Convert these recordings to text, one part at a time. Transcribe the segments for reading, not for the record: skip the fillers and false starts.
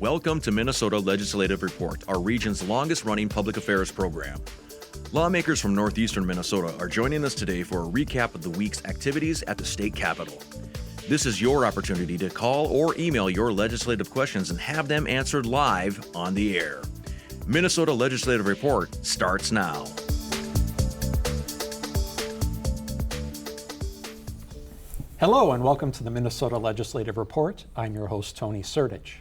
Welcome to Minnesota Legislative Report, our region's longest-running public affairs program. Lawmakers from northeastern Minnesota are joining us today for a recap of the week's activities at the state capitol. This is your opportunity to call or email your legislative questions and have them answered live on the air. Minnesota Legislative Report starts now. Hello and welcome to the Minnesota Legislative Report. I'm your host, Tony Sertich.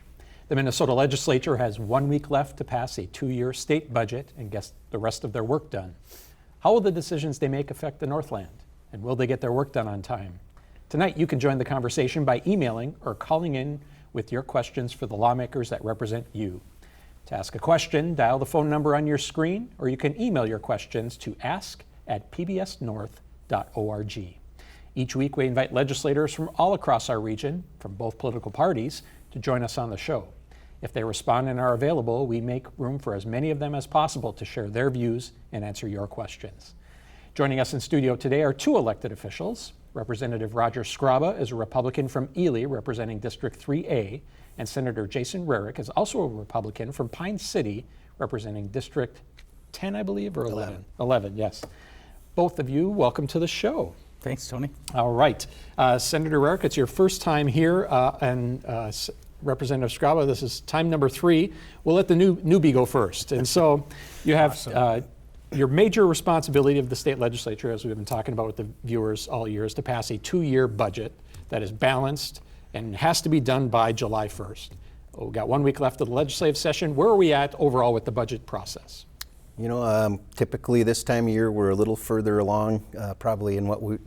The Minnesota Legislature has 1 week left to pass a 2-year state budget and get the rest of their work done. How will the decisions they make affect the Northland? And will they get their work done on time? Tonight, you can join the conversation by emailing or calling in with your questions for the lawmakers that represent you. To ask a question, dial the phone number on your screen, or you can email your questions to ask@pbsnorth.org. Each week, we invite legislators from all across our region, from both political parties, to join us on the show. If they respond and are available, we make room for as many of them as possible to share their views and answer your questions. Joining us in studio today are two elected officials. Representative Roger Skraba is a Republican from Ely, representing District 3A, and Senator Jason Rarick is also a Republican from Pine City, representing District 10, I believe, or 11? 11, yes. Both of you, welcome to the show. Thanks, Tony. All right. Senator Rarick, it's your first time here, and Representative Skraba, this is time number 3. We'll let the newbie go first. And so you have Awesome. Your major responsibility of the state legislature, as we've been talking about with the viewers all year, is to pass a 2-year budget that is balanced and has to be done by July 1st. We've got 1 week left of the legislative session. Where are we at overall with the budget process? You know, typically this time of year we're a little further along, probably in what we,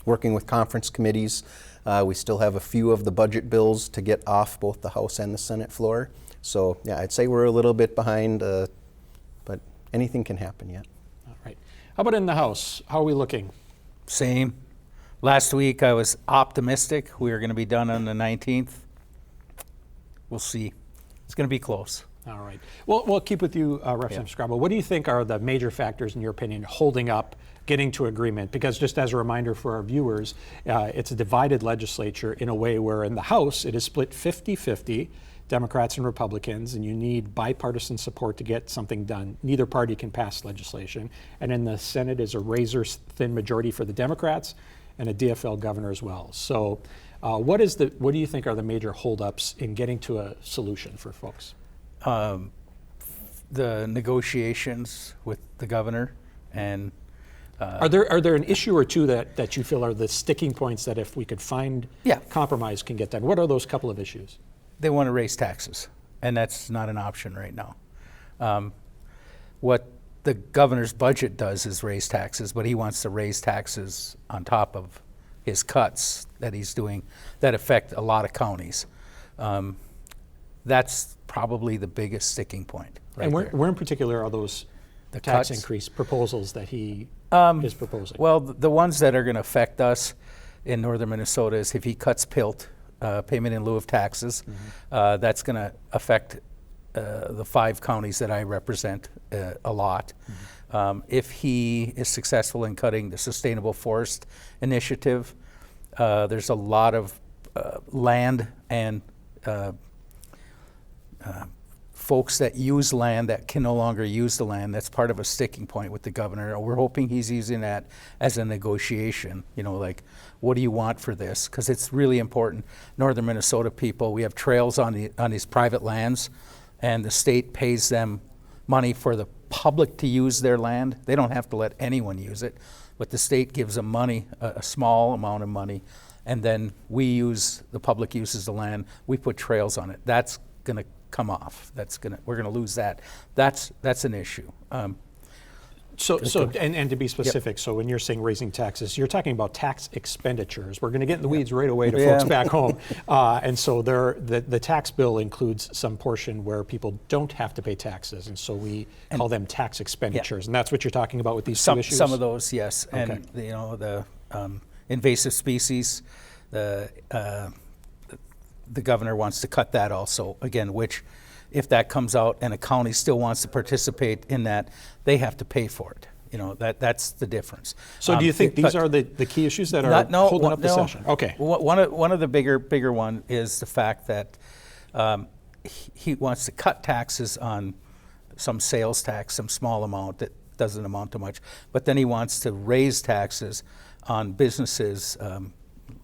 working with conference committees. We still have a few of the budget bills to get off both the House and the Senate floor. So yeah, I'd say we're a little bit behind, but anything can happen yet. All right. How about in the House? How are we looking? Same. Last week I was optimistic we were going to be done on the 19th. We'll see. It's going to be close. All right. Well, we'll keep with you, Representative Skraba. What do you think are the major factors, in your opinion, holding up getting to agreement? Because just as a reminder for our viewers, it's a divided legislature in a way where in the House it is split 50-50, Democrats and Republicans, and you need bipartisan support to get something done. Neither party can pass legislation. And in the Senate is a razor-thin majority for the Democrats and a DFL governor as well. So what do you think are the major holdups in getting to a solution for folks? The negotiations with the governor and Are there an issue or two that you feel are the sticking points that if we could find compromise can get done? What are those couple of issues? they want to raise taxes, and that's not an option right now. What the governor's budget does is raise taxes, but he wants to raise taxes on top of his cuts that he's doing that affect a lot of counties. That's probably the biggest sticking point. Right, and there. where in particular are those The tax cuts? increase proposals that he is proposing? Well, the ones that are going to affect us in northern Minnesota is if he cuts PILT, payment in lieu of taxes. That's going to affect the 5 counties that I represent a lot. If he is successful in cutting the Sustainable Forest Initiative, there's a lot of land and folks that use land that can no longer use the land. That's part of a sticking point with the governor. We're hoping he's using that as a negotiation, like, what do you want for this? Because it's really important. Northern Minnesota people, we have trails on these private lands, and the state pays them money for the public to use their land. They don't have to let anyone use it, but the state gives them money, a small amount of money, and then the public uses the land. We put trails on it. That's going to come off. We're going to lose that. That's an issue. So to be specific, so when you're saying raising taxes, you're talking about tax expenditures. We're going to get in the weeds right away to folks back home. And so the tax bill includes some portion where people don't have to pay taxes, and so we call them tax expenditures. And that's what you're talking about with these two issues? Some of those, yes. Okay. And the invasive species, the governor wants to cut that also, again, which if that comes out and a county still wants to participate in that, they have to pay for it. That's the difference. So do you think these are the key issues that are holding up the session? Okay. One of the bigger one is the fact that he wants to cut taxes on some sales tax, some small amount that doesn't amount to much, but then he wants to raise taxes on businesses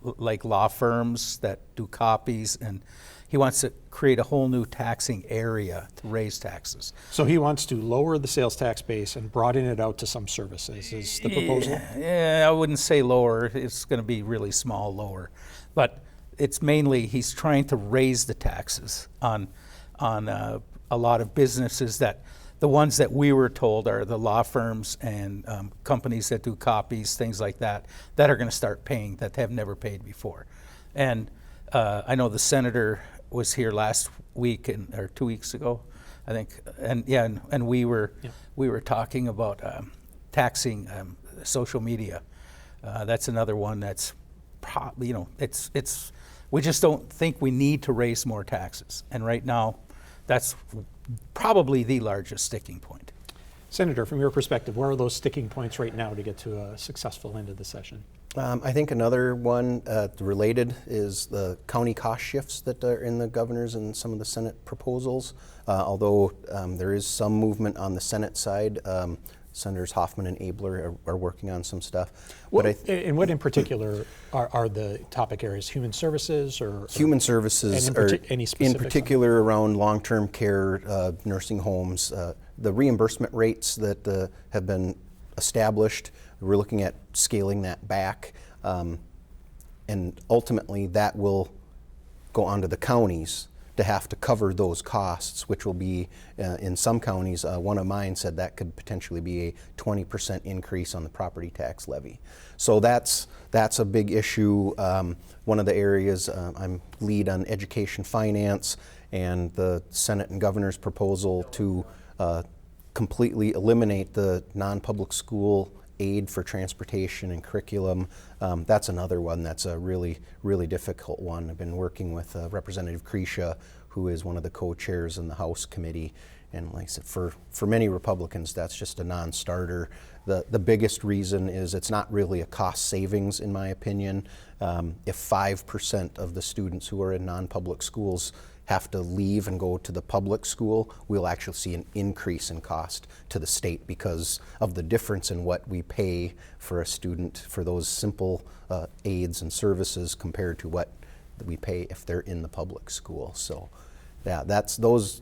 like law firms that do copies, and he wants to create a whole new taxing area to raise taxes. So he wants to lower the sales tax base and broaden it out to some services, is the proposal? Yeah, I wouldn't say lower. It's going to be really small lower. But it's mainly he's trying to raise the taxes on a lot of businesses that the ones that we were told are the law firms and companies that do copies, things like that, that are going to start paying that have never paid before. And I know the senator was here last week or 2 weeks ago, I think, and we were talking about taxing social media. That's another one that's probably, it's we just don't think we need to raise more taxes, and right now, that's probably the largest sticking point. Senator, from your perspective, where are those sticking points right now to get to a successful end of the session? I think another one related is the county cost shifts that are in the governor's and some of the Senate proposals. Although there is some movement on the Senate side, Senators Hoffman and Abler are working on some stuff. And what in particular are the topic areas? Human services or human services, any specifics in particular around long-term care, nursing homes, the reimbursement rates that have been established. We're looking at scaling that back, and ultimately that will go onto the counties to have to cover those costs, which will be, in some counties, one of mine said that could potentially be a 20% increase on the property tax levy. So that's a big issue. One of the areas I'm lead on education finance, and the Senate and governor's proposal to completely eliminate the non-public school aid for transportation and curriculum. That's another one that's a really, really difficult one. I've been working with Representative Kresha, who is one of the co-chairs in the House committee. And like I said, for many Republicans, that's just a non-starter. The biggest reason is it's not really a cost savings, in my opinion. If 5% of the students who are in non-public schools have to leave and go to the public school, we'll actually see an increase in cost to the state because of the difference in what we pay for a student for those simple aids and services compared to what we pay if they're in the public school. So yeah, those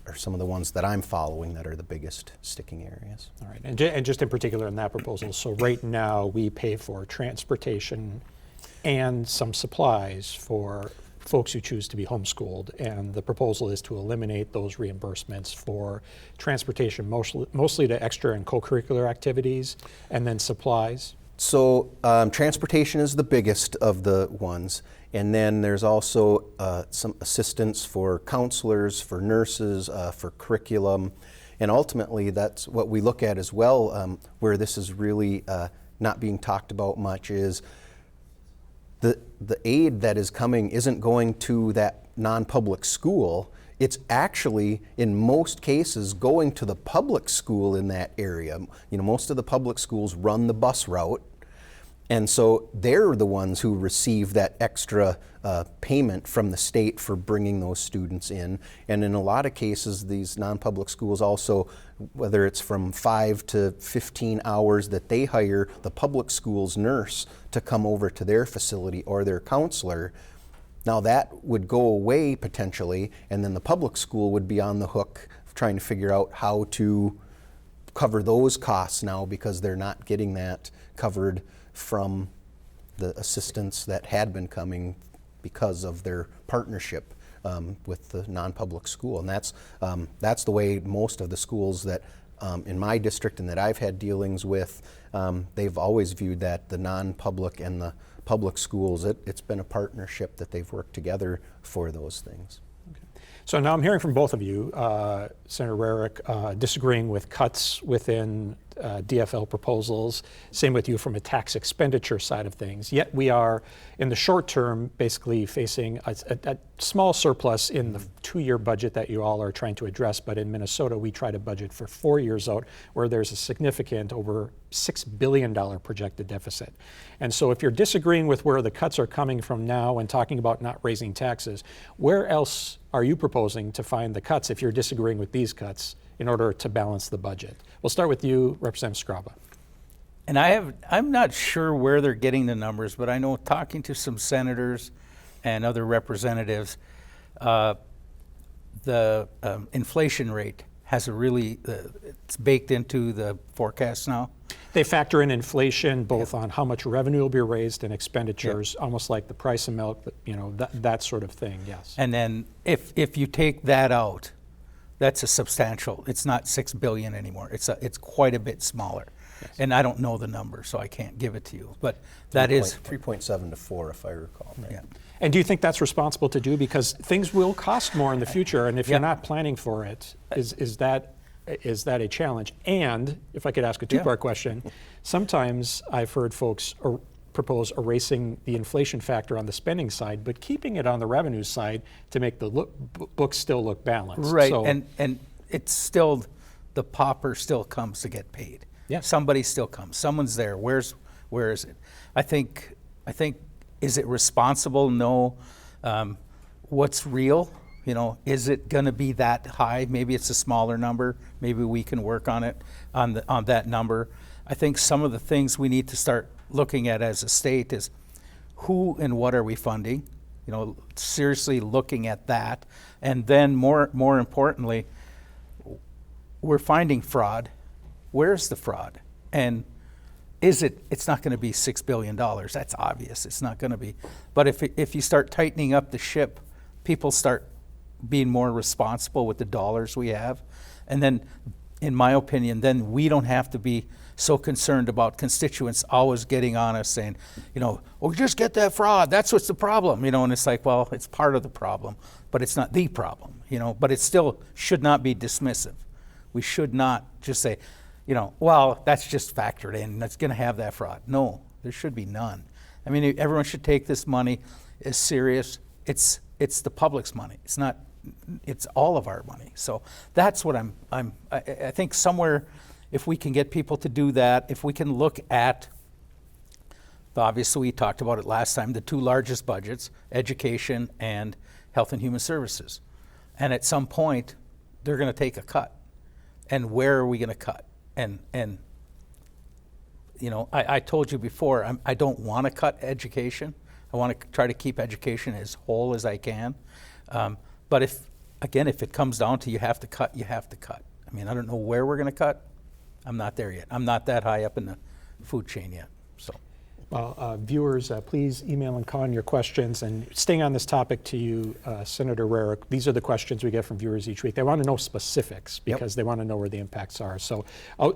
are some of the ones that I'm following that are the biggest sticking areas. All right, and just in particular in that proposal, so right now we pay for transportation and some supplies for folks who choose to be homeschooled, and the proposal is to eliminate those reimbursements for transportation, mostly to extra and co-curricular activities, and then supplies. So transportation is the biggest of the ones, and then there's also some assistance for counselors, for nurses, for curriculum, and ultimately that's what we look at as well, where this is really not being talked about much is the aid that is coming isn't going to that non-public school. It's actually, in most cases, going to the public school in that area. You know, most of the public schools run the bus route, and so they're the ones who receive that extra payment from the state for bringing those students in. And in a lot of cases, these non-public schools also, whether it's from 5 to 15 hours that they hire the public school's nurse to come over to their facility or their counselor, now that would go away potentially, and then the public school would be on the hook trying to figure out how to cover those costs now because they're not getting that covered from the assistance that had been coming because of their partnership with the non-public school. And that's the way most of the schools that in my district and that I've had dealings with, they've always viewed that the non-public and the public schools, it's been a partnership that they've worked together for those things. Okay. So now I'm hearing from both of you, Senator Rarick, disagreeing with cuts within DFL proposals. Same with you from a tax expenditure side of things. Yet we are, in the short term, basically facing a small surplus in the 2-year budget that you all are trying to address. But in Minnesota, we try to budget for 4 years out, where there's a significant, over $6 billion projected deficit. And so if you're disagreeing with where the cuts are coming from now and talking about not raising taxes, where else are you proposing to find the cuts if you're disagreeing with these cuts in order to balance the budget? We'll start with you, Representative Skraba. And I'm not sure where they're getting the numbers, but I know talking to some senators and other representatives, the inflation rate has a really, it's baked into the forecast now. They factor in inflation both on how much revenue will be raised and expenditures, almost like the price of milk, that sort of thing, yes. And then if you take that out, that's a substantial, it's not 6 billion anymore. It's quite a bit smaller. Yes. And I don't know the number, so I can't give it to you. But that is 3.7 to 4, if I recall. Right? Yeah. And do you think that's responsible to do? Because things will cost more in the future, and if you're not planning for it, is that a challenge? And if I could ask a two-part question, sometimes I've heard folks propose erasing the inflation factor on the spending side, but keeping it on the revenue side to make the books still look balanced. Right, so, and it's still, the pauper still comes to get paid. Yeah. Somebody still comes. Someone's there. Where is it? I think, is it responsible? No. What's real? Is it going to be that high? Maybe it's a smaller number. Maybe we can work on it, on that number. I think some of the things we need to start looking at as a state is who and what are we funding? Seriously looking at that. And then more importantly, we're finding fraud. Where's the fraud? And it's not going to be $6 billion. That's obvious. It's not going to be. But if you start tightening up the ship, people start being more responsible with the dollars we have. And then, in my opinion, then we don't have to be so concerned about constituents always getting on us saying, just get that fraud. That's what's the problem. And it's like, well, it's part of the problem, but it's not the problem, but it still should not be dismissive. We should not just say, well, that's just factored in. That's going to have that fraud. No, there should be none. I mean, everyone should take this money as serious. It's the public's money. It's all of our money. So that's what I think somewhere, if we can get people to do that, if we can look at, obviously we talked about it last time, the two largest budgets, education and health and human services. And at some point, they're going to take a cut. And where are we going to cut? And I told you before, I don't want to cut education. I want to try to keep education as whole as I can. But if it comes down to you have to cut, you have to cut. I mean, I don't know where we're going to cut. I'm not there yet. I'm not that high up in the food chain yet. So, well, viewers, please email and call in your questions. And staying on this topic to you, Senator Rarick, these are the questions we get from viewers each week. They want to know specifics because they want to know where the impacts are. So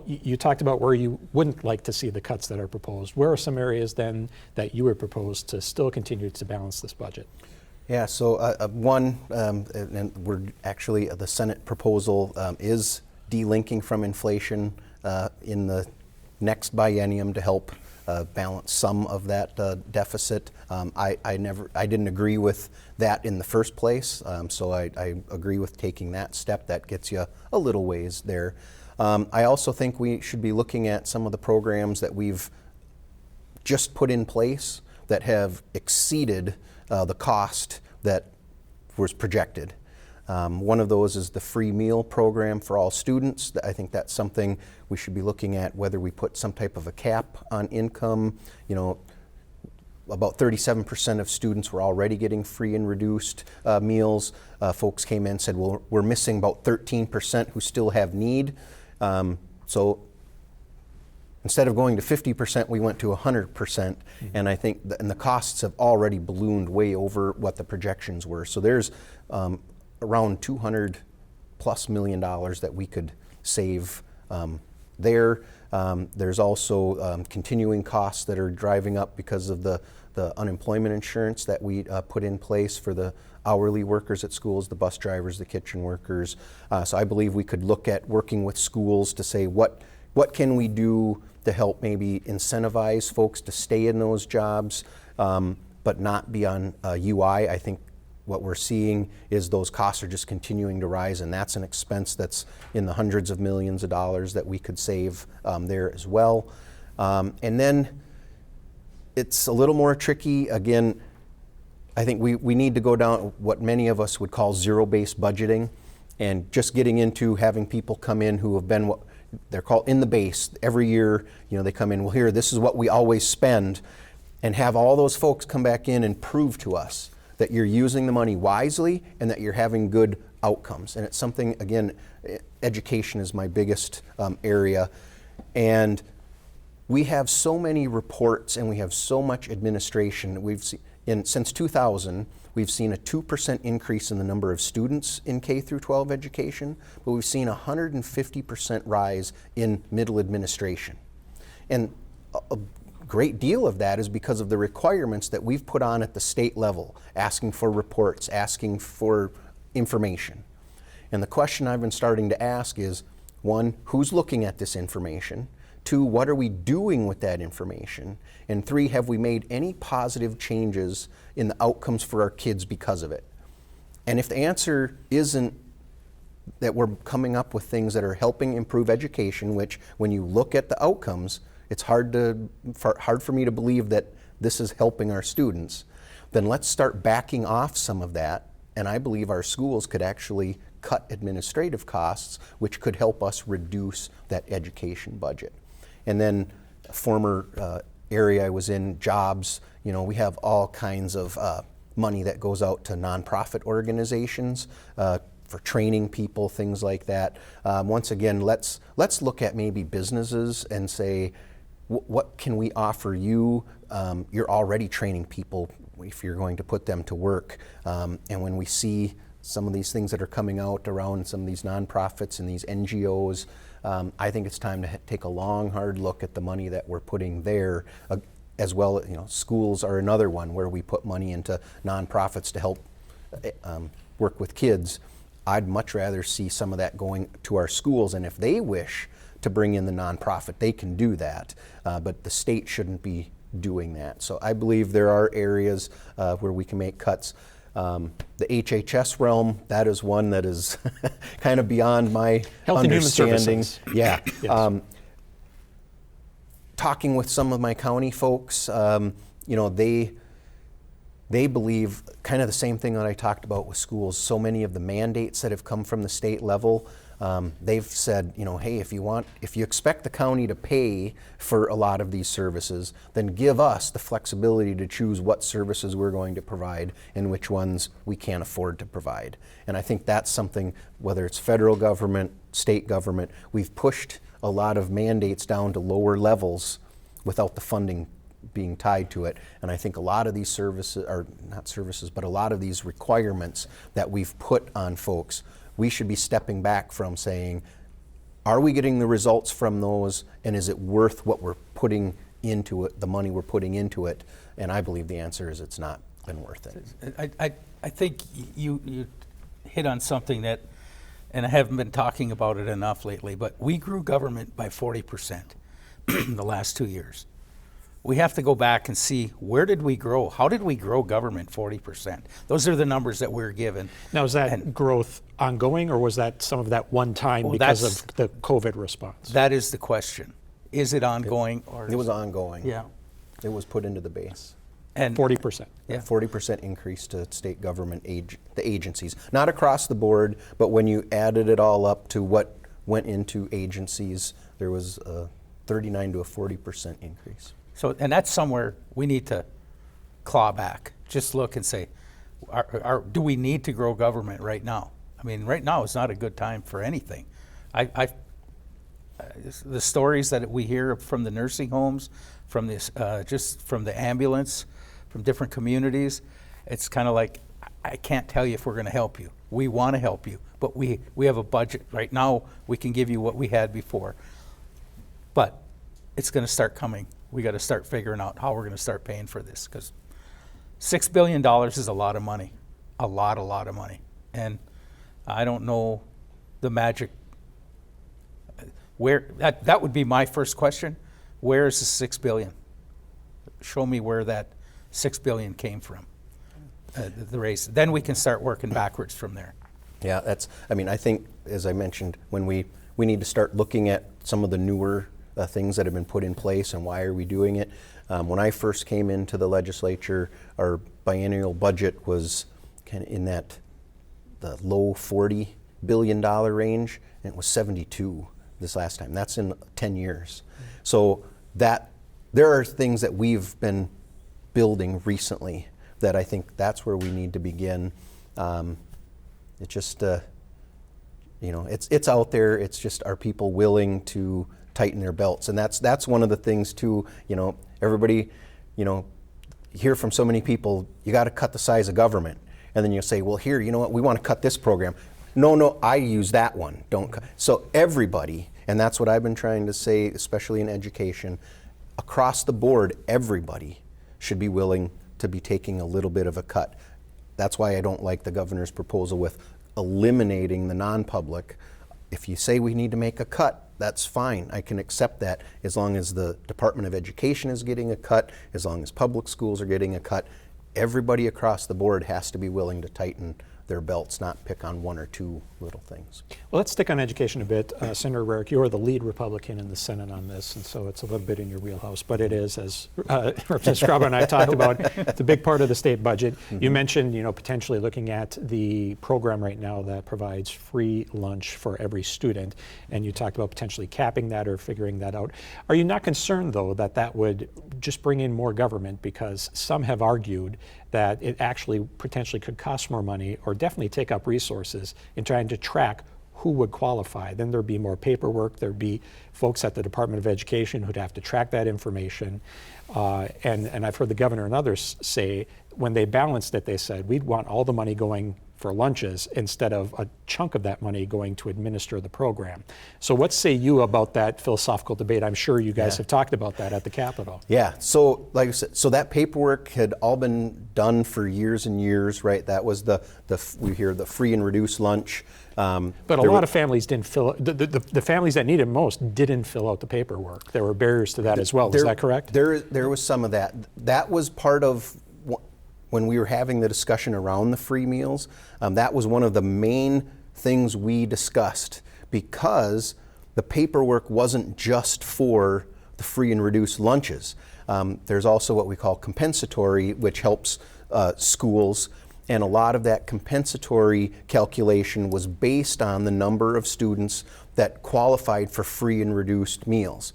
you talked about where you wouldn't like to see the cuts that are proposed. Where are some areas then that you would propose to still continue to balance this budget? Yeah, so and we're actually, the Senate proposal is delinking from inflation in the next biennium to help balance some of that deficit. I didn't agree with that in the first place, so I agree with taking that step. That gets you a little ways there. I also think we should be looking at some of the programs that we've just put in place that have exceeded the cost that was projected. One of those is the free meal program for all students. I think that's something we should be looking at, whether we put some type of a cap on income. About 37% of students were already getting free and reduced meals. Folks came in and said, well, we're missing about 13% who still have need. So instead of going to 50%, we went to 100%, and I think and the costs have already ballooned way over what the projections were. So there's around $200+ million that we could save there. There's also continuing costs that are driving up because of the unemployment insurance that we put in place for the hourly workers at schools, the bus drivers, the kitchen workers. So I believe we could look at working with schools to say what what can we do to help maybe incentivize folks to stay in those jobs, but not be on UI. I think what we're seeing is those costs are just continuing to rise, and that's an expense that's in the hundreds of millions of dollars that we could save there as well. And then it's a little more tricky. Again, I think we need to go down what many of us would call zero-based budgeting, and just getting into having people come in who have been what they're called in the base. Every year, they come in, well, here, this is what we always spend, and have all those folks come back in and prove to us that you're using the money wisely and that you're having good outcomes. And it's something, again, education is my biggest area. And we have so many reports and we have so much administration. We've seen, since 2000, we've seen a 2% increase in the number of students in K through 12 education, but we've seen a 150% rise in middle administration. And a great deal of that is because of the requirements that we've put on at the state level, asking for reports, asking for information. And the question I've been starting to ask is, one, who's looking at this information? Two, what are we doing with that information? And three, have we made any positive changes in the outcomes for our kids because of it? And if the answer isn't that we're coming up with things that are helping improve education, which when you look at the outcomes, it's hard for me to believe that this is helping our students, then let's start backing off some of that. And I believe our schools could actually cut administrative costs, which could help us reduce that education budget. And then a former area I was in, jobs, we have all kinds of money that goes out to nonprofit organizations for training people, things like that. Once again, let's look at maybe businesses and say, what can we offer you? You're already training people if you're going to put them to work. And when we see some of these things that are coming out around some of these nonprofits and these NGOs, I think it's time to take a long, hard look at the money that we're putting there. As well, schools are another one where we put money into nonprofits to help work with kids. I'd much rather see some of that going to our schools, and if they wish to bring in the nonprofit, they can do that, but the state shouldn't be doing that. So I believe there are areas where we can make cuts. The HHS realm, that is one that is kind of beyond my Health and Human understanding. Services. Yeah. Yes. Talking with some of my county folks, they believe kind of the same thing that I talked about with schools. So many of the mandates that have come from the state level, they've said, hey, if you expect the county to pay for a lot of these services, then give us the flexibility to choose what services we're going to provide and which ones we can't afford to provide. And I think that's something, whether it's federal government, state government, we've pushed a lot of mandates down to lower levels without the funding being tied to it. And I think a lot of these services, or not services, but a lot of these requirements that we've put on folks, we should be stepping back from saying, are we getting the results from those, and is it worth what we're putting into it, the money we're putting into it? And I believe the answer is it's not been worth it. I think you hit on something that, and I haven't been talking about it enough lately, but we grew government by 40% in the last 2 years. We have to go back and see, where did we grow? How did we grow government 40%? Those are the numbers that we're given. Now, is that growth ongoing, or was that some of that one time because of the COVID response? That is the question. Is it ongoing? It was ongoing. Yeah. It was put into the base. And 40%. Yeah. 40% increase to state government the agencies. Not across the board, but when you added it all up to what went into agencies, there was a 39 to a 40% increase. So, and that's somewhere we need to claw back. Just look and say, do we need to grow government right now? I mean, right now is not a good time for anything. The stories that we hear from the nursing homes, from this, just from the ambulance, from different communities, it's kind of like, I can't tell you if we're going to help you. We want to help you, but we have a budget. Right now, we can give you what we had before. But it's going to start coming. We got to start figuring out how we're going to start paying for this, because $6 billion is a lot of money, a lot of money. And I don't know the magic That would be my first question. Where is the $6 billion? Show me where that $6 billion came from, the raise. Then we can start working backwards from there. Yeah, I think, as I mentioned, when we need to start looking at some of the newer things that have been put in place and why are we doing it. When I first came into the legislature, our biennial budget was kind of in the low $40 billion range, and it was 72 this last time. That's in 10 years. So there are things that we've been building recently that I think that's where we need to begin. It's just, it's out there. It's just, are people willing to tighten their belts? And that's one of the things too. Everybody, hear from so many people. You got to cut the size of government, and then you say, well, here, you know what? We want to cut this program. No, I use that one. Don't cut. So everybody, and that's what I've been trying to say, especially in education, across the board, everybody should be willing to be taking a little bit of a cut. That's why I don't like the governor's proposal with eliminating the non-public. If you say we need to make a cut, that's fine. I can accept that as long as the Department of Education is getting a cut, as long as public schools are getting a cut. Everybody across the board has to be willing to tighten their belts, not pick on one or two little things. Well, let's stick on education a bit. Senator Rarick, you're the lead Republican in the Senate on this, and so it's a little bit in your wheelhouse, but it is, as Representative Skraba and I talked about, it's a big part of the state budget. Mm-hmm. You mentioned, potentially looking at the program right now that provides free lunch for every student, and you talked about potentially capping that or figuring that out. Are you not concerned, though, that would just bring in more government? Because some have argued that it actually potentially could cost more money or definitely take up resources in trying to track who would qualify. Then there'd be more paperwork. There'd be folks at the Department of Education who'd have to track that information. And I've heard the governor and others say when they balanced it, they said, we'd want all the money going for lunches instead of a chunk of that money going to administer the program. So what say you about that philosophical debate? I'm sure you guys have talked about that at the Capitol. Yeah, so like I said, so that paperwork had all been done for years and years, right? That was we hear the free and reduced lunch. But a lot of families didn't fill the families that needed most didn't fill out the paperwork. There were barriers to that as well. Is that correct? There was some of that. That was part of when we were having the discussion around the free meals. That was one of the main things we discussed, because the paperwork wasn't just for the free and reduced lunches. There's also what we call compensatory, which helps schools. And a lot of that compensatory calculation was based on the number of students that qualified for free and reduced meals.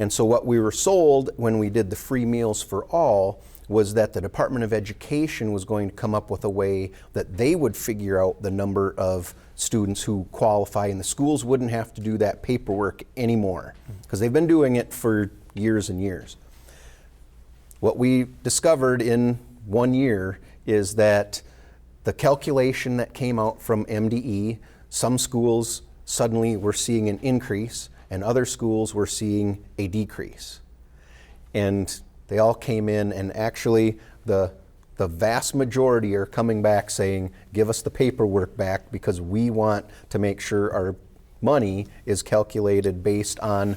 And so what we were sold when we did the free meals for all was that the Department of Education was going to come up with a way that they would figure out the number of students who qualify, and the schools wouldn't have to do that paperwork anymore, because they've been doing it for years and years. What we discovered in 1 year is that the calculation that came out from MDE, some schools suddenly were seeing an increase and other schools were seeing a decrease. And they all came in, and actually the vast majority are coming back saying, give us the paperwork back, because we want to make sure our money is calculated based on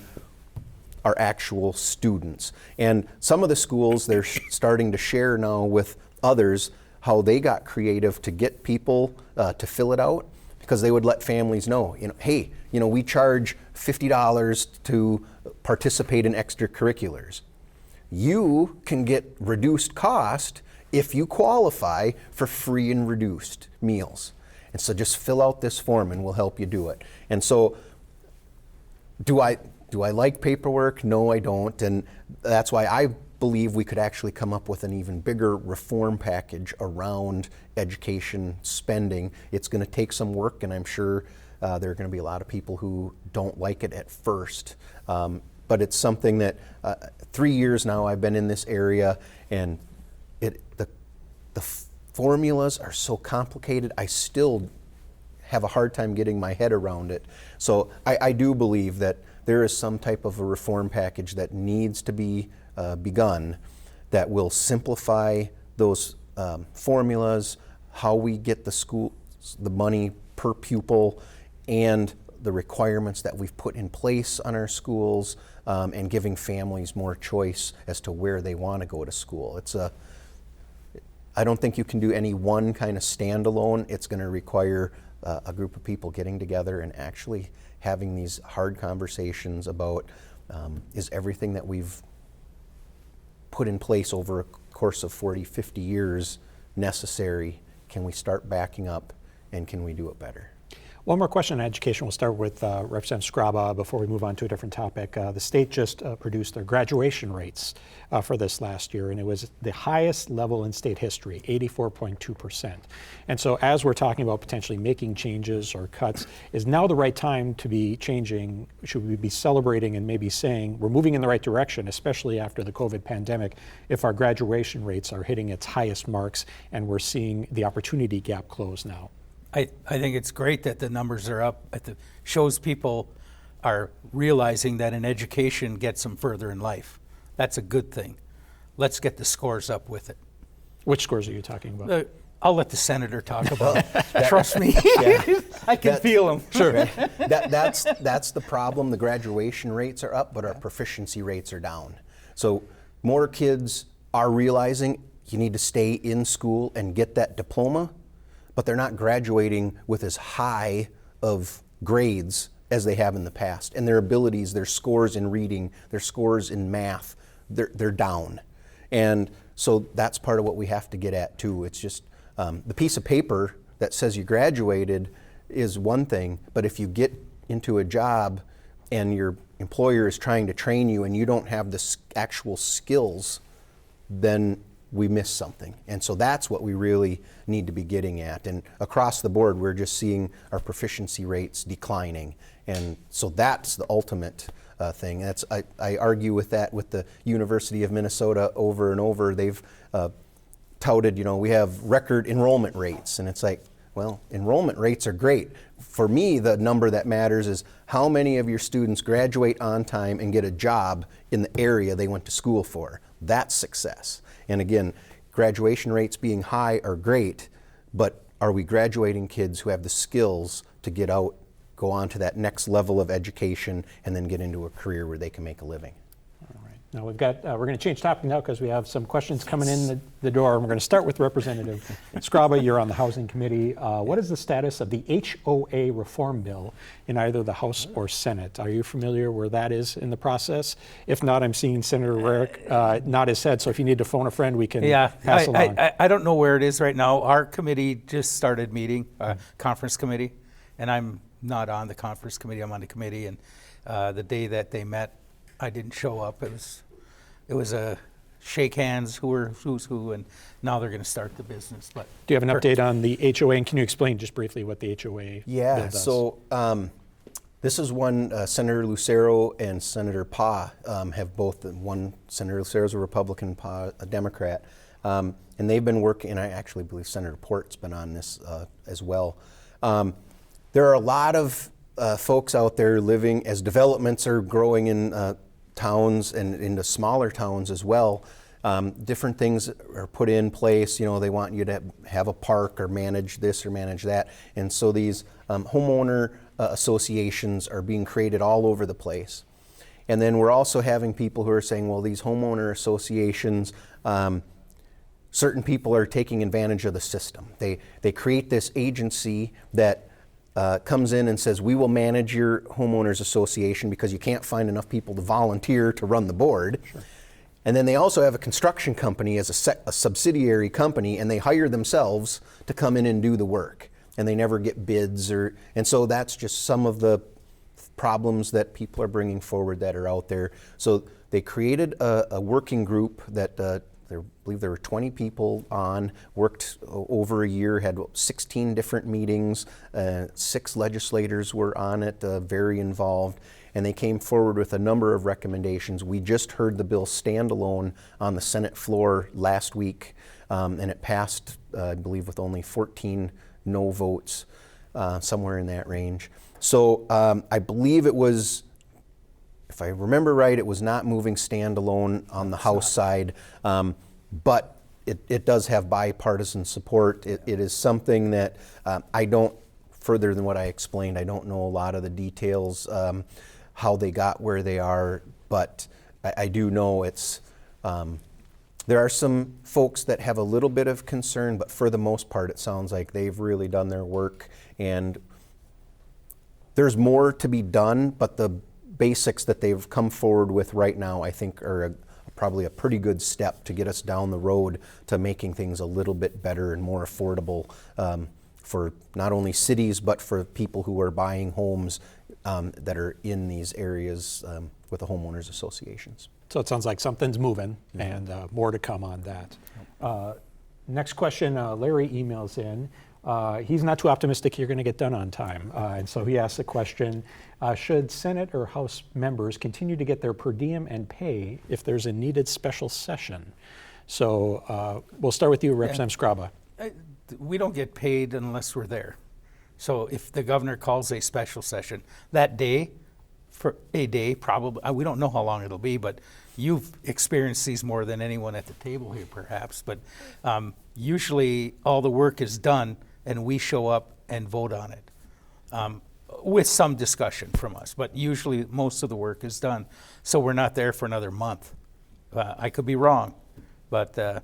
our actual students. And some of the schools, they're starting to share now with others how they got creative to get people to fill it out, because they would let families know, hey, we charge $50 to participate in extracurriculars. You can get reduced cost if you qualify for free and reduced meals. And so just fill out this form and we'll help you do it. And so do I like paperwork? No, I don't. And that's why I believe we could actually come up with an even bigger reform package around education spending. It's going to take some work, and I'm sure there are going to be a lot of people who don't like it at first. But it's something that 3 years now I've been in this area, and the formulas are so complicated. I still have a hard time getting my head around it. So I do believe that there is some type of a reform package that needs to be begun that will simplify those formulas, how we get the money per pupil, and the requirements that we've put in place on our schools, and giving families more choice as to where they want to go to school. I don't think you can do any one kind of standalone. It's going to require a group of people getting together and actually having these hard conversations about, is everything that we've put in place over a course of 40, 50 years necessary? Can we start backing up, and can we do it better? One more question on education. We'll start with Representative Skraba before we move on to a different topic. The state just produced their graduation rates for this last year, and it was the highest level in state history, 84.2%. And so as we're talking about potentially making changes or cuts, is now the right time to be changing? Should we be celebrating and maybe saying we're moving in the right direction, especially after the COVID pandemic, if our graduation rates are hitting its highest marks and we're seeing the opportunity gap close now? I think it's great that the numbers are up. It shows people are realizing that an education gets them further in life. That's a good thing. Let's get the scores up with it. Which scores are you talking about? I'll let the senator talk about it. Trust me. I can feel him. Sure. That's the problem. The graduation rates are up, but our proficiency rates are down. So more kids are realizing you need to stay in school and get that diploma, but they're not graduating with as high of grades as they have in the past. And their abilities, their scores in reading, their scores in math, they're down. And so that's part of what we have to get at too. It's just the piece of paper that says you graduated is one thing, but if you get into a job and your employer is trying to train you and you don't have the actual skills, then we miss something. And so that's what we really need to be getting at. And across the board, we're just seeing our proficiency rates declining. And so that's the ultimate thing. I argue with that with the University of Minnesota over and over. They've touted, we have record enrollment rates. And it's like, well, enrollment rates are great. For me, the number that matters is how many of your students graduate on time and get a job in the area they went to school for. That's success. And again, graduation rates being high are great, but are we graduating kids who have the skills to get out, go on to that next level of education, and then get into a career where they can make a living? All right. Now we're going to change topic now because we have some questions coming in the door. And we're going to start with Representative Skraba. You're on the Housing Committee. What is the status of the HOA reform bill in either the House or Senate? Are you familiar where that is in the process? If not, I'm seeing Senator Rarick nod his head. So if you need to phone a friend, we can pass along. I don't know where it is right now. Our committee just started meeting, conference committee, and I'm not on the conference committee. I'm on the committee, and the day that they met, I didn't show up. It was a shake hands, who's who, and now they're going to start the business. But do you have an update on the HOA, and can you explain just briefly what the HOA bill does? So this is one Senator Lucero and Senator Pa have both. One Senator Lucero is a Republican, Pa a Democrat, and they've been working. And I actually believe Senator Port's been on this as well. There are a lot of folks out there living as developments are growing in towns and into smaller towns as well. Different things are put in place. They want you to have a park or manage this or manage that. And so these homeowner associations are being created all over the place. And then we're also having people who are saying, well, these homeowner associations, certain people are taking advantage of the system. They create this agency that comes in and says, we will manage your homeowners association because you can't find enough people to volunteer to run the board. Sure. And then they also have a construction company as a subsidiary company, and they hire themselves to come in and do the work. And they never get bids, and so that's just some of the problems that people are bringing forward that are out there. So they created a working group that I believe there were 20 people on, worked over a year, had 16 different meetings, 6 legislators were on it, very involved, and they came forward with a number of recommendations. We just heard the bill standalone on the Senate floor last week, and it passed, I believe, with only 14 no votes, somewhere in that range. So I believe it was, if I remember right, it was not moving standalone on the House side, but it does have bipartisan support. It is something that further than what I explained. I don't know a lot of the details, how they got where they are, but I do know it's, there are some folks that have a little bit of concern, but for the most part, it sounds like they've really done their work, and there's more to be done, but the basics that they've come forward with right now, I think, are probably a pretty good step to get us down the road to making things a little bit better and more affordable for not only cities, but for people who are buying homes that are in these areas with the homeowners associations. So it sounds like something's moving, and more to come on that. Next question, Larry emails in. He's not too optimistic you're going to get done on time. And so he asks the question, should Senate or House members continue to get their per diem and pay if there's a needed special session? So we'll start with you, Representative Skraba. We don't get paid unless we're there. So if the governor calls a special session that day, for a day probably, we don't know how long it'll be, but you've experienced these more than anyone at the table here perhaps, but usually all the work is done and we show up and vote on it with some discussion from us, but usually most of the work is done. So we're not there for another month. I could be wrong, but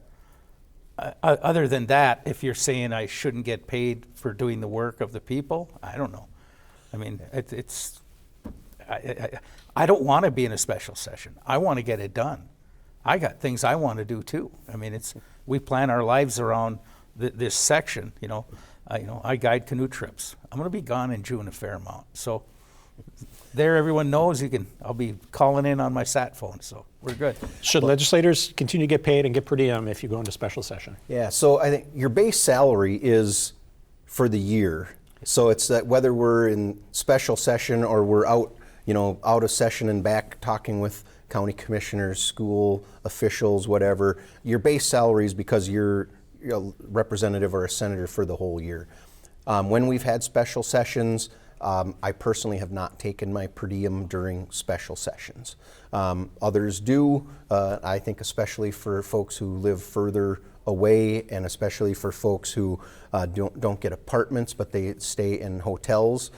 other than that, if you're saying I shouldn't get paid for doing the work of the people, I don't know. I mean, I don't want to be in a special session. I want to get it done. I got things I want to do too. I mean, we plan our lives around this section. I guide canoe trips. I'm going to be gone in June a fair amount. So there, everyone knows I'll be calling in on my sat phone. So we're good. Should legislators continue to get paid and get per diem if you go into special session? Yeah. So I think your base salary is for the year. So it's that whether we're in special session or we're out of session and back talking with county commissioners, school officials, whatever, your base salary is because you're a representative or a senator for the whole year. When we've had special sessions, I personally have not taken my per diem during special sessions. Others do, I think especially for folks who live further away and especially for folks who don't get apartments but they stay in hotels.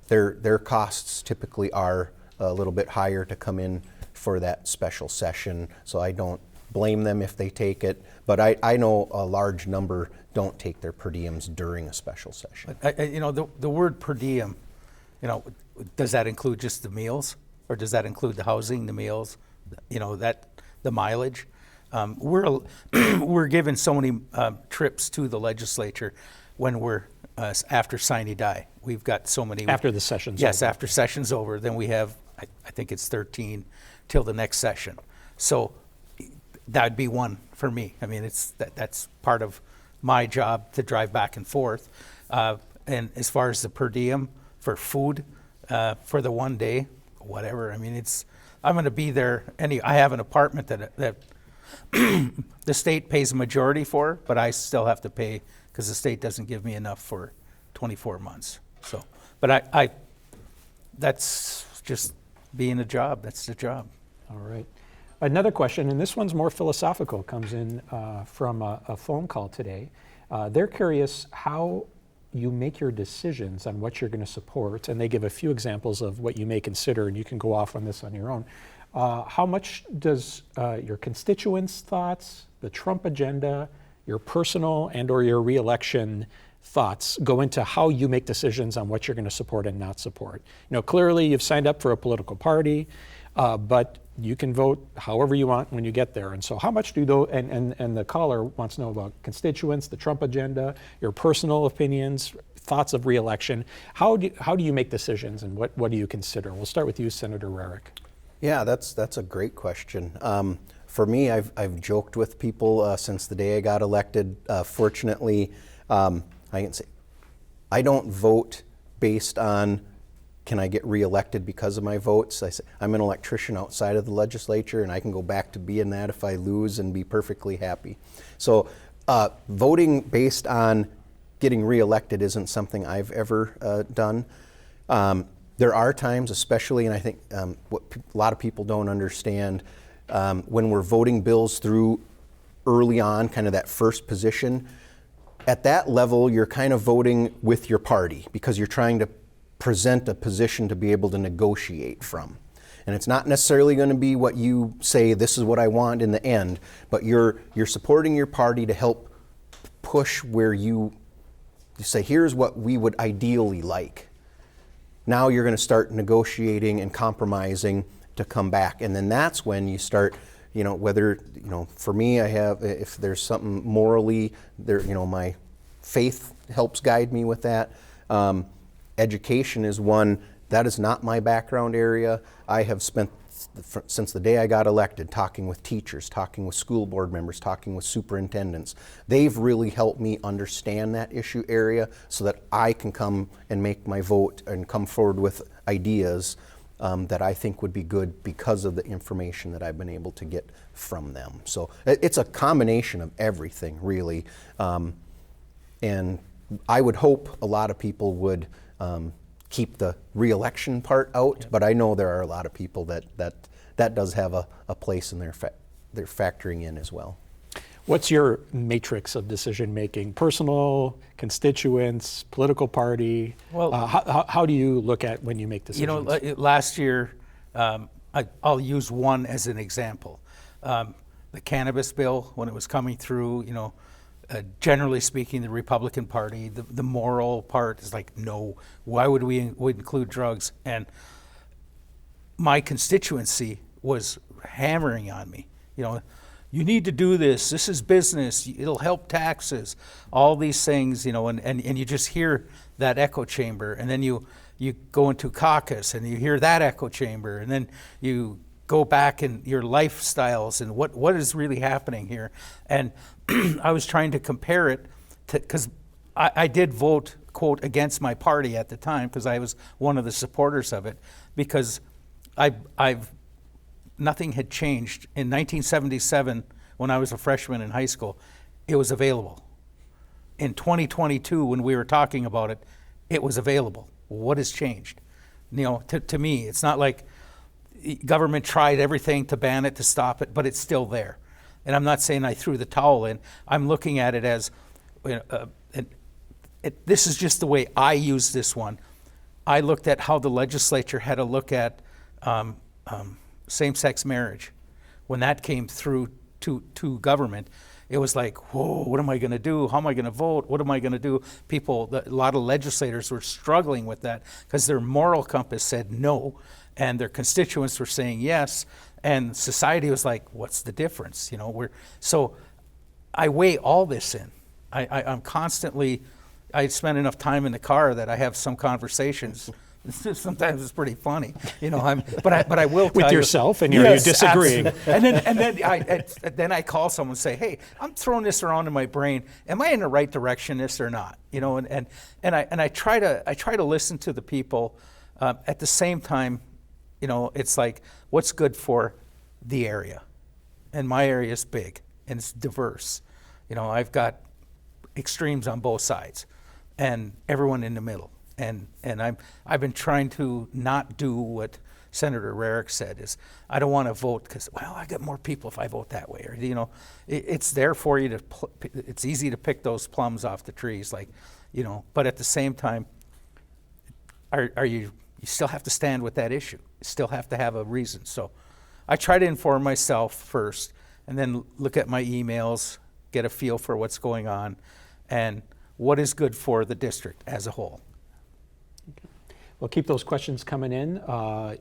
Their costs typically are a little bit higher to come in for that special session, so I don't blame them if they take it, but I know a large number don't take their per diems during a special session. The word per diem, does that include just the meals, or does that include the housing, the meals, the mileage? We're given so many trips to the legislature when we're after sine die. We've got so many. After the session's over. Yes, after session's over, then we have, I think it's 13 till the next session. So that'd be one for me. I mean, that's part of my job to drive back and forth. And as far as the per diem for food, for the one day, whatever. I mean, I'm going to be there. I have an apartment that the state pays a majority for, but I still have to pay because the state doesn't give me enough for 24 months. So, but that's just being a job. That's the job. All right. Another question, and this one's more philosophical, comes in from a phone call today. They're curious how you make your decisions on what you're going to support, and they give a few examples of what you may consider, and you can go off on this on your own. How much does your constituents' thoughts, the Trump agenda, your personal and or your reelection thoughts go into how you make decisions on what you're going to support and not support? Clearly you've signed up for a political party, but you can vote however you want when you get there. And so how much do those, and the caller wants to know about constituents, the Trump agenda, your personal opinions, thoughts of reelection. How do you make decisions, and what do you consider? We'll start with you, Senator Rarick. Yeah, that's a great question. For me, I've joked with people since the day I got elected. Fortunately, I can say I don't vote based on can I get reelected because of my votes. I'm an electrician outside of the legislature, and I can go back to being that if I lose and be perfectly happy. So voting based on getting reelected isn't something I've ever done. There are times, especially, and I think what a lot of people don't understand, when we're voting bills through early on, kind of that first position, at that level, you're kind of voting with your party because you're trying to present a position to be able to negotiate from. And it's not necessarily going to be what you say, this is what I want in the end, but you're supporting your party to help push where you say, here's what we would ideally like. Now you're going to start negotiating and compromising to come back. And then that's when you start, whether, for me, if there's something morally, my faith helps guide me with that. Education is one. That is not my background area. I have spent, since the day I got elected, talking with teachers, talking with school board members, talking with superintendents. They've really helped me understand that issue area so that I can come and make my vote and come forward with ideas that I think would be good because of the information that I've been able to get from them. So it's a combination of everything, really. And I would hope a lot of people would keep the re-election part out, but I know there are a lot of people that does have a place in they're factoring in as well. What's your matrix of decision making? Personal, constituents, political party? Well, how do you look at when you make decisions? Last year, I'll use one as an example. The cannabis bill, when it was coming through, generally speaking, the Republican Party, the moral part is like, no, why would we include drugs? And my constituency was hammering on me, you need to do this. This is business. It'll help taxes. All these things, and you just hear that echo chamber. And then you go into caucus and you hear that echo chamber. And then you go back in your lifestyles and what is really happening here. And I was trying to compare it to, because I did vote, quote, against my party at the time because I was one of the supporters of it, because nothing had changed. In 1977, when I was a freshman in high school, it was available. In 2022, when we were talking about it, it was available. What has changed? To me, it's not like government tried everything to ban it, to stop it, but it's still there. And I'm not saying I threw the towel in. I'm looking at it as, this is just the way I use this one. I looked at how the legislature had to look at same-sex marriage. When that came through to government, it was like, whoa, what am I going to do? How am I going to vote? What am I going to do? A lot of legislators were struggling with that because their moral compass said no, and their constituents were saying yes, and society was like, what's the difference? So I weigh all this in. I'm constantly, I spend enough time in the car that I have some conversations. Sometimes it's pretty funny, but I will tell with yourself, and you're disagreeing. And then I call someone and say, hey, I'm throwing this around in my brain. Am I in the right direction, this or not? And I try to listen to the people. At the same time, it's like, what's good for the area? And my area is big and it's diverse. I've got extremes on both sides, and everyone in the middle. And I've been trying to not do what Senator Rarick said, is I don't want to vote because, I get more people if I vote that way. Or, it's there for you it's easy to pick those plums off the trees, but at the same time, you still have to stand with that issue. You still have to have a reason. So I try to inform myself first and then look at my emails, get a feel for what's going on and what is good for the district as a whole. Well, keep those questions coming in. I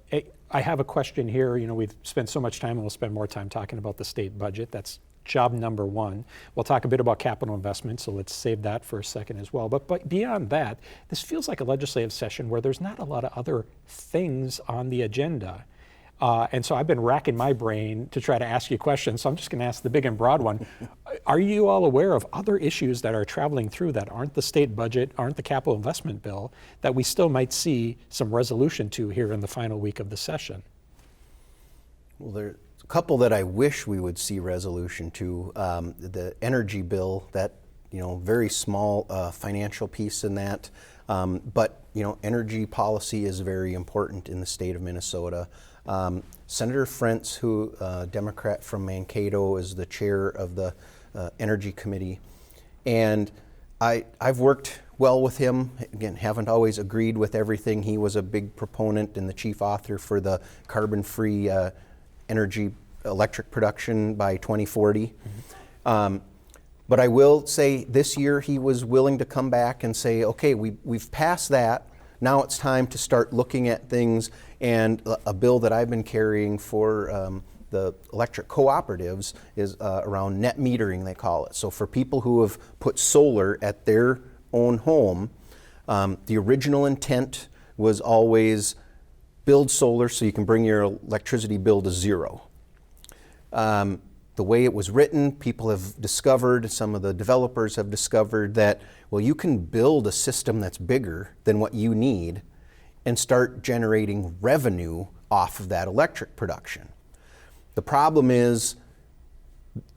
have a question here. We've spent so much time, and we'll spend more time talking about the state budget. That's job number one. We'll talk a bit about capital investment, so let's save that for a second as well. But beyond that, this feels like a legislative session where there's not a lot of other things on the agenda. And so I've been racking my brain to try to ask you questions, so I'm just going to ask the big and broad one. Are you all aware of other issues that are traveling through that aren't the state budget, aren't the capital investment bill, that we still might see some resolution to here in the final week of the session? Well, there's a couple that I wish we would see resolution to. The energy bill, that very small financial piece in that, but energy policy is very important in the state of Minnesota. Senator Frentz, who Democrat from Mankato, is the chair of the Energy Committee, and I've worked well with him. Again, haven't always agreed with everything. He was a big proponent and the chief author for the carbon-free energy electric production by 2040. But I will say this year he was willing to come back and say, okay, we've passed that. Now it's time to start looking at things, and a bill that I've been carrying for the electric cooperatives is around net metering, they call it. So for people who have put solar at their own home, the original intent was always build solar so you can bring your electricity bill to zero. The way it was written, people have discovered, some of the developers have discovered that, well, you can build a system that's bigger than what you need and start generating revenue off of that electric production. The problem is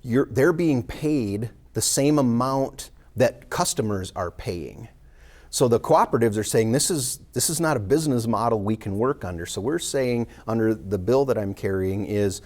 they're being paid the same amount that customers are paying. So the cooperatives are saying this is not a business model we can work under. So we're saying under the bill that I'm carrying is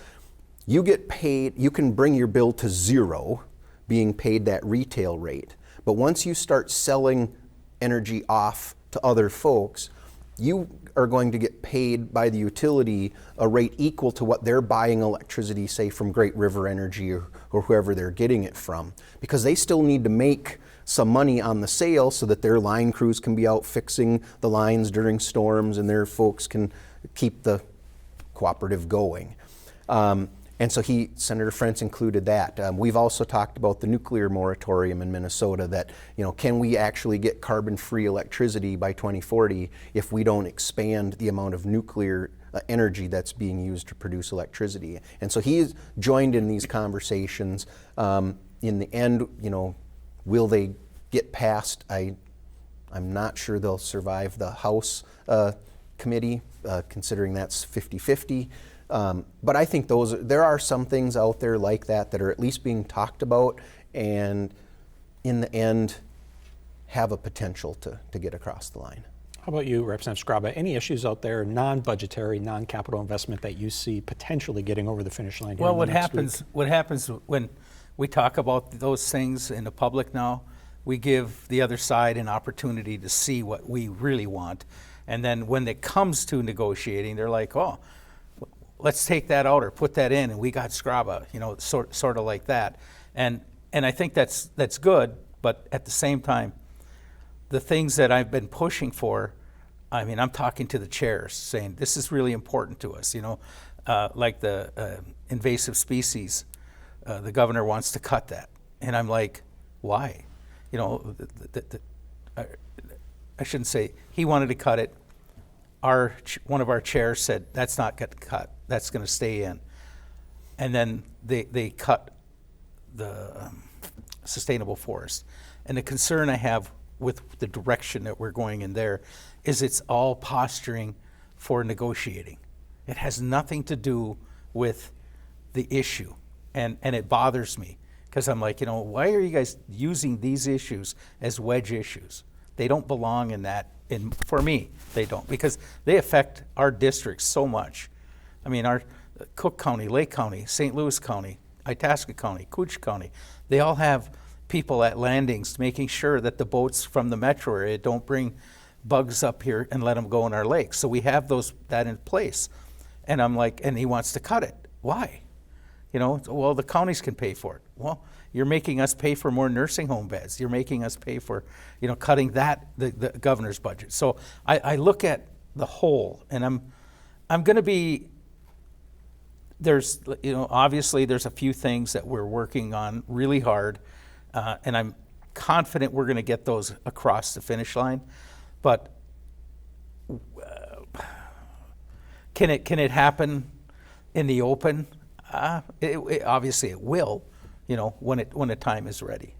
you get paid, you can bring your bill to zero, being paid that retail rate. But once you start selling energy off to other folks, you are going to get paid by the utility a rate equal to what they're buying electricity, say from Great River Energy or whoever they're getting it from, because they still need to make some money on the sale so that their line crews can be out fixing the lines during storms and their folks can keep the cooperative going. And so Senator Frentz included that. We've also talked about the nuclear moratorium in Minnesota that, can we actually get carbon-free electricity by 2040 if we don't expand the amount of nuclear energy that's being used to produce electricity? And so he's joined in these conversations. In the end, will they get passed? I'm not sure they'll survive the House committee, considering that's 50-50. But I think there are some things out there like that are at least being talked about and in the end have a potential to get across the line. How about you, Representative Skraba? Any issues out there, non-budgetary, non-capital investment that you see potentially getting over the finish line? Well, what happens when we talk about those things in the public now, we give the other side an opportunity to see what we really want. And then when it comes to negotiating, they're like, oh, let's take that out or put that in, and we got Skraba, sort of like that. And I think that's good, but at the same time, the things that I've been pushing for, I'm talking to the chairs saying this is really important to us, like the invasive species, the governor wants to cut that. And I'm like, why? I shouldn't say he wanted to cut it. One of our chairs said, that's not going to cut, that's going to stay in. And then they cut the sustainable forest. And the concern I have with the direction that we're going in there is it's all posturing for negotiating. It has nothing to do with the issue. And it bothers me because I'm like, why are you guys using these issues as wedge issues? They don't belong in that. For me, they don't, because they affect our districts so much. Our Cook County, Lake County, St. Louis County, Itasca County, Cooch County, they all have people at landings making sure that the boats from the metro area don't bring bugs up here and let them go in our lakes. So we have that in place. And I'm like, and he wants to cut it. Why? Well, the counties can pay for it. Well, you're making us pay for more nursing home beds. You're making us pay for, cutting the governor's budget. So I look at the whole, and I'm going to be, there's, obviously there's a few things that we're working on really hard, and I'm confident we're going to get those across the finish line. But can it happen in the open? Obviously it will, when the time is ready.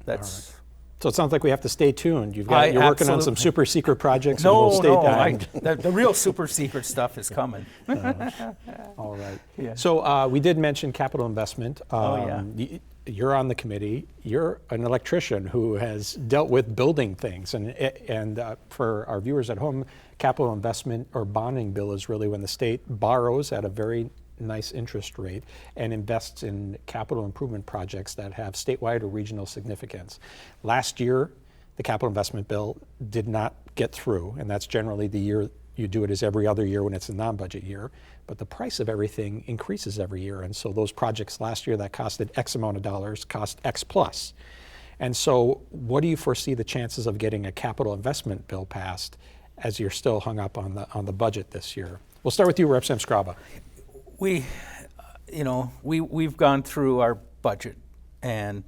That's. Right. So it sounds like we have to stay tuned. You're working on some super secret projects. No, the real super secret stuff is coming. All right. Yeah. So we did mention capital investment. You're on the committee. You're an electrician who has dealt with building things, and for our viewers at home, capital investment or bonding bill is really when the state borrows at a very nice interest rate and invests in capital improvement projects that have statewide or regional significance. Last year, the capital investment bill did not get through, and that's generally the year you do it as every other year when it's a non-budget year. But the price of everything increases every year, and so those projects last year that costed X amount of dollars cost X plus. And so what do you foresee the chances of getting a capital investment bill passed as you're still hung up on the budget this year? We'll start with you, Representative Skraba. We've gone through our budget, and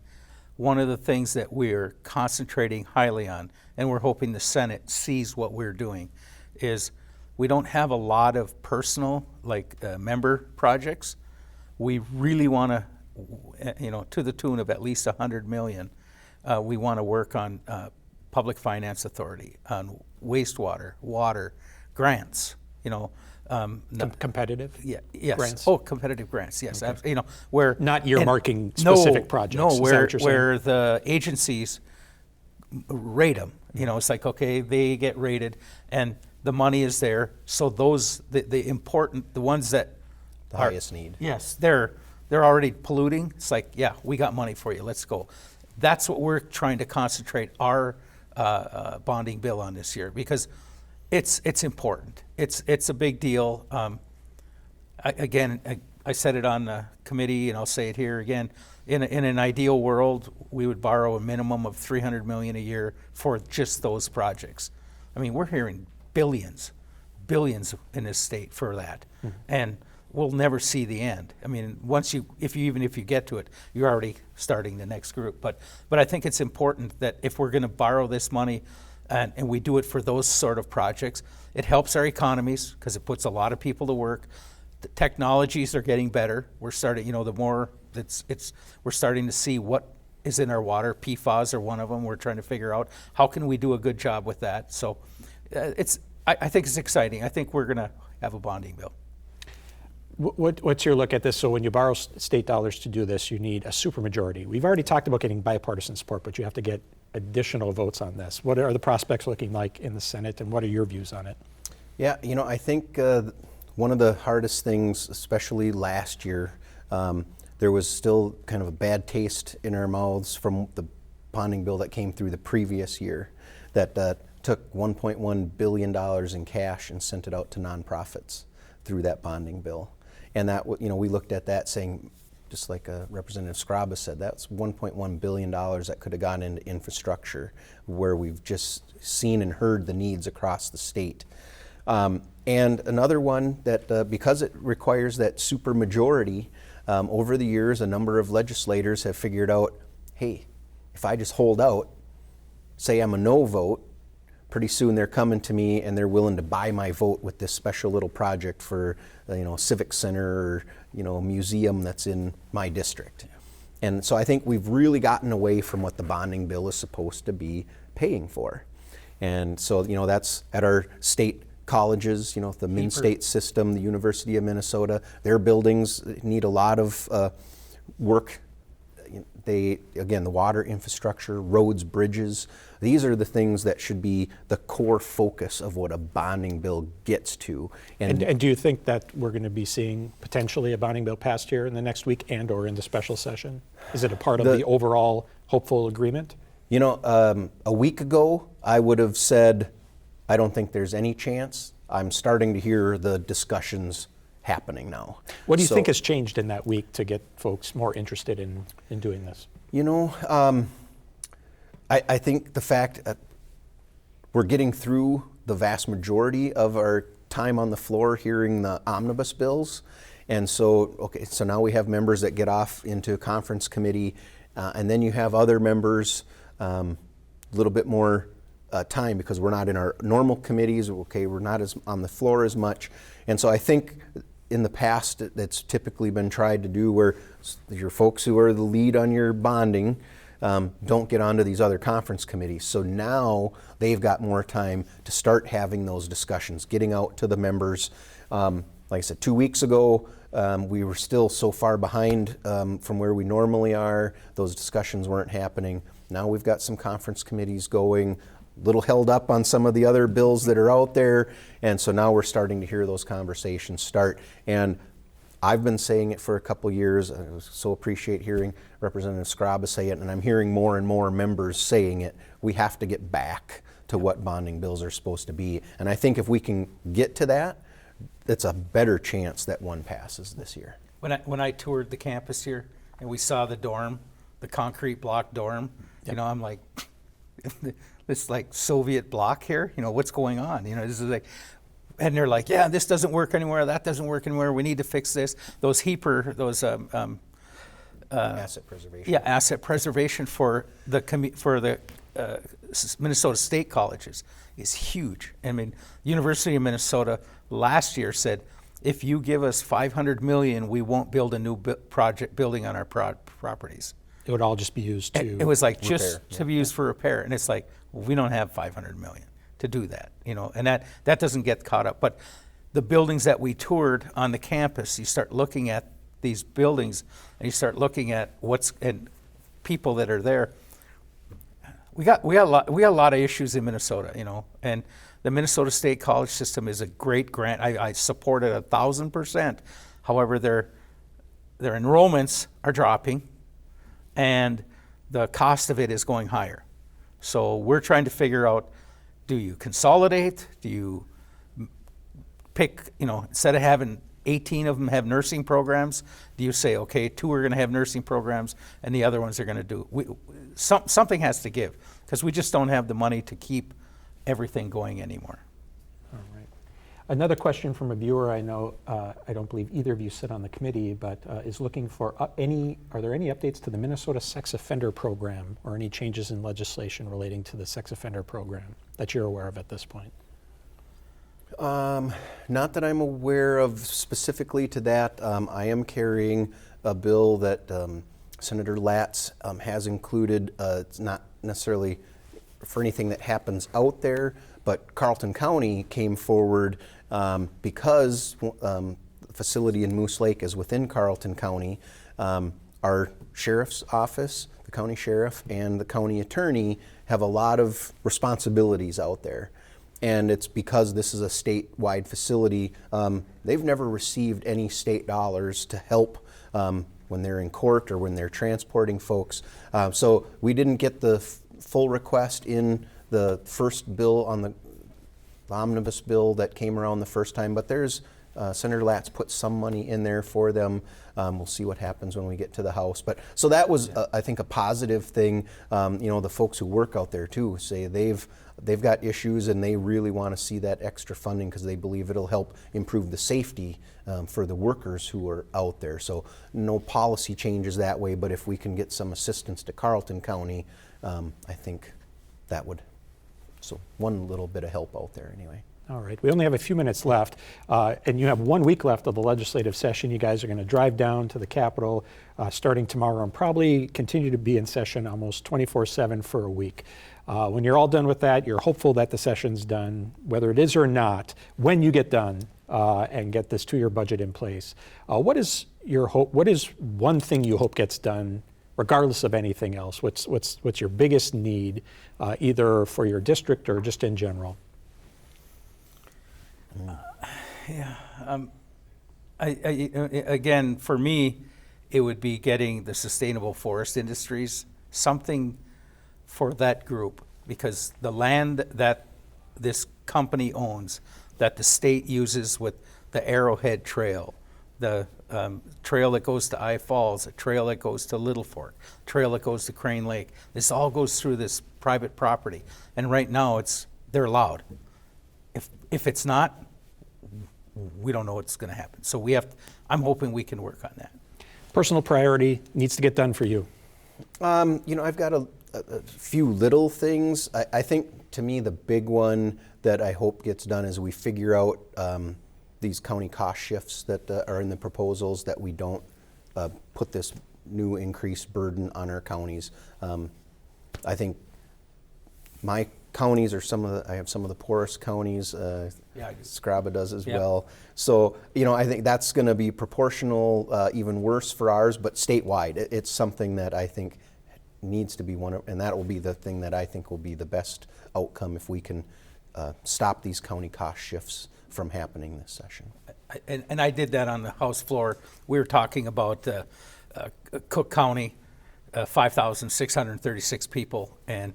one of the things that we're concentrating highly on, and we're hoping the Senate sees what we're doing, is we don't have a lot of personal, member projects. We really want to the tune of at least $100 million. We want to work on public finance authority, on wastewater, water, grants. Competitive? Yeah. Yes. Grants? Oh, competitive grants. Yes. Okay. Where not earmarking specific projects. No, Is that what you're saying? where the agencies rate them. It's like, okay, they get rated, and the money is there. So those the important, the ones that The highest need. Yes, they're already polluting. It's like, yeah, we got money for you. Let's go. That's what we're trying to concentrate our bonding bill on this year, because it's important. It's a big deal. I said it on the committee, and I'll say it here again. In an ideal world, we would borrow a minimum of $300 million a year for just those projects. I mean, we're hearing billions in this state for that, and we'll never see the end. I mean, if you get to it, you're already starting the next group. But I think it's important that if we're going to borrow this money, and we do it for those sort of projects, it helps our economies because it puts a lot of people to work. The technologies are getting better. We're starting, we're starting to see what is in our water. PFAS are one of them. We're trying to figure out how can we do a good job with that. So I think it's exciting. I think we're going to have a bonding bill. What's your look at this? So when you borrow state dollars to do this, you need a supermajority. We've already talked about getting bipartisan support, but you have to get additional votes on this. What are the prospects looking like in the Senate, and what are your views on it? Yeah, I think one of the hardest things, especially last year, there was still kind of a bad taste in our mouths from the bonding bill that came through the previous year that took $1.1 billion in cash and sent it out to nonprofits through that bonding bill. And that, we looked at that saying, just like Representative Skraba said, that's $1.1 billion that could have gone into infrastructure, where we've just seen and heard the needs across the state. And another one that, because it requires that supermajority, over the years, a number of legislators have figured out, hey, if I just hold out, say I'm a no vote, pretty soon they're coming to me and they're willing to buy my vote with this special little project for, civic center or, museum that's in my district. Yeah. And so I think we've really gotten away from what the bonding bill is supposed to be paying for. And so, that's at our state colleges, the Min-State system, the University of Minnesota, their buildings need a lot of work. The water infrastructure, roads, bridges, these are the things that should be the core focus of what a bonding bill gets to. And do you think that we're going to be seeing potentially a bonding bill passed here in the next week and or in the special session? Is it a part of the overall hopeful agreement? A week ago, I would have said, I don't think there's any chance. I'm starting to hear the discussions happening now. What do you think has changed in that week to get folks more interested in doing this? I think the fact that we're getting through the vast majority of our time on the floor hearing the omnibus bills. And so now we have members that get off into a conference committee, and then you have other members a little bit more time because we're not in our normal committees. We're not as on the floor as much. And so I think in the past that's typically been tried to do where your folks who are the lead on your bonding don't get onto these other conference committees. So now they've got more time to start having those discussions, getting out to the members. Like I said, 2 weeks ago, we were still so far behind from where we normally are. Those discussions weren't happening. Now we've got some conference committees going, a little held up on some of the other bills that are out there. And so now we're starting to hear those conversations start. And I've been saying it for a couple years. I so appreciate hearing Representative Skraba say it, and I'm hearing more and more members saying it. We have to get back to what bonding bills are supposed to be. And I think if we can get to that, it's a better chance that one passes this year. When I toured the campus here and we saw the dorm, the concrete block dorm, you know, I'm like, this like Soviet block here, you know, what's going on? You know, this is like, and they're like, yeah, this doesn't work anywhere, that doesn't work anywhere, we need to fix this. Those Asset preservation. Yeah, asset preservation for the Minnesota State colleges is huge. I mean, University of Minnesota last year said, if you give us $500 million, we won't build a new building on our properties. It would all just be used to. It was like just repair, to be used for repair, and it's like, well, we don't have $500 million to do that, you know, and that doesn't get caught up. But the buildings that we toured on the campus, you start looking at these buildings, and you start looking at and people that are there. We got a lot of issues in Minnesota, you know, and the Minnesota State College system is a great grant. I support it 1,000%. However, their enrollments are dropping, and the cost of it is going higher. So we're trying to figure out: do you consolidate? Do you pick? You know, instead of having 18 of them have nursing programs, do you say, okay, 2 are going to have nursing programs, and the other ones are going to do? Something has to give, because we just don't have the money to keep everything going anymore. All right. Another question from a viewer. I know I don't believe either of you sit on the committee, but is looking for are there any updates to the Minnesota sex offender program or any changes in legislation relating to the sex offender program that you're aware of at this point? Not that I'm aware of specifically to that. I am carrying a bill that Senator Latz has included. It's not necessarily for anything that happens out there, but Carleton County came forward because the facility in Moose Lake is within Carleton County. Our sheriff's office, the county sheriff, and the county attorney have a lot of responsibilities out there. And it's because this is a statewide facility. They've never received any state dollars to help when they're in court or when they're transporting folks. So we didn't get the full request in the first bill on the omnibus bill that came around the first time, but there's Senator Latz put some money in there for them. We'll see what happens when we get to the House. But so that was, I think, a positive thing. You know, the folks who work out there too say they've got issues and they really want to see that extra funding because they believe it'll help improve the safety for the workers who are out there. So no policy changes that way, but if we can get some assistance to Carleton County, I think that would, so one little bit of help out there anyway. All right, we only have a few minutes left, and you have 1 week left of the legislative session. You guys are going to drive down to the Capitol starting tomorrow and probably continue to be in session almost 24/7 for a week. When you're all done with that, you're hopeful that the session's done, whether it is or not. When you get done and get this 2-year budget in place, what is your hope? What is one thing you hope gets done, regardless of anything else? What's your biggest need, either for your district or just in general? Again, for me, it would be getting the sustainable forest industries, something for that group, because the land that this company owns, that the state uses with the Arrowhead Trail, the trail that goes to I Falls, a trail that goes to Little Fork, trail that goes to Crane Lake, this all goes through this private property. And right now they're allowed. If it's not, we don't know what's going to happen. So I'm hoping we can work on that. Personal priority needs to get done for you. You know, I've got a few little things. I think, to me, the big one that I hope gets done is we figure out these county cost shifts that are in the proposals, that we don't put this new increased burden on our counties. I think my counties are I have some of the poorest counties. Skraba does as well. So, you know, I think that's going to be proportional, even worse for ours, but statewide. It's something that I think needs to be and that will be the thing that I think will be the best outcome if we can stop these county cost shifts from happening this session. And I did that on the House floor. We were talking about Cook County, 5,636 people, and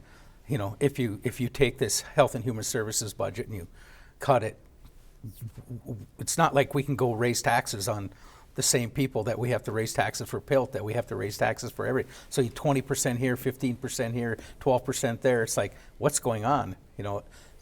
if you take this Health and Human Services budget and you cut it, it's not like we can go raise taxes on the same people that we have to raise taxes for PILT, that we have to raise taxes for every. So 20% here, 15% here, 12% there. It's like, what's going on?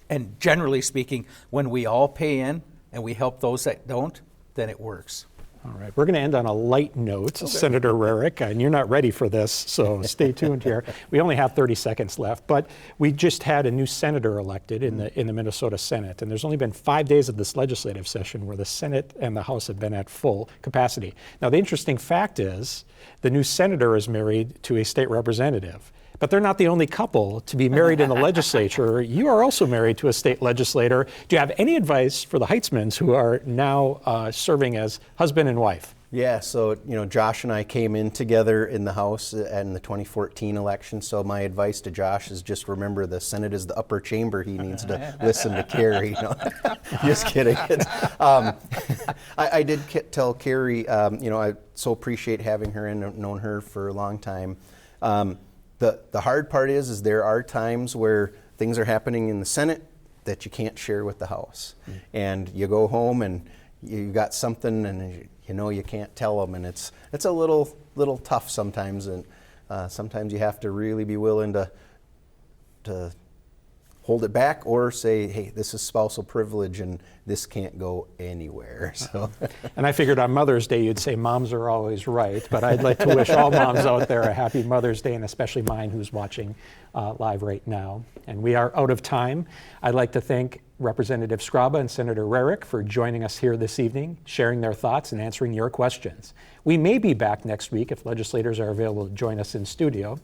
And generally speaking, when we all pay in and we help those that don't, then it works. All right, we're going to end on a light note, Senator Rarick, and you're not ready for this, so stay tuned here. We only have 30 seconds left, but we just had a new senator elected in the Minnesota Senate, and there's only been 5 days of this legislative session where the Senate and the House have been at full capacity. Now, the interesting fact is the new senator is married to a state representative. But they're not the only couple to be married in the legislature. You are also married to a state legislator. Do you have any advice for the Heitzmans who are now serving as husband and wife? Yeah, so Josh and I came in together in the House in the 2014 election. So my advice to Josh is just remember the Senate is the upper chamber. He needs to listen to Carrie. Just kidding. I did tell Carrie, I so appreciate having her in. I've known her for a long time. The hard part is there are times where things are happening in the Senate that you can't share with the House. And you go home and you got something and you can't tell them, and it's a little tough sometimes, and sometimes you have to really be willing to hold it back or say, hey, this is spousal privilege and this can't go anywhere. So. And I figured on Mother's Day you'd say moms are always right, but I'd like to wish all moms out there a happy Mother's Day, and especially mine who's watching live right now. And we are out of time. I'd like to thank Representative Skraba and Senator Rarick for joining us here this evening, sharing their thoughts and answering your questions. We may be back next week if legislators are available to join us in studio.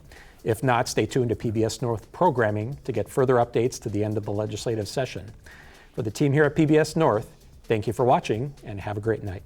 If not, stay tuned to PBS North programming to get further updates to the end of the legislative session. For the team here at PBS North, thank you for watching and have a great night.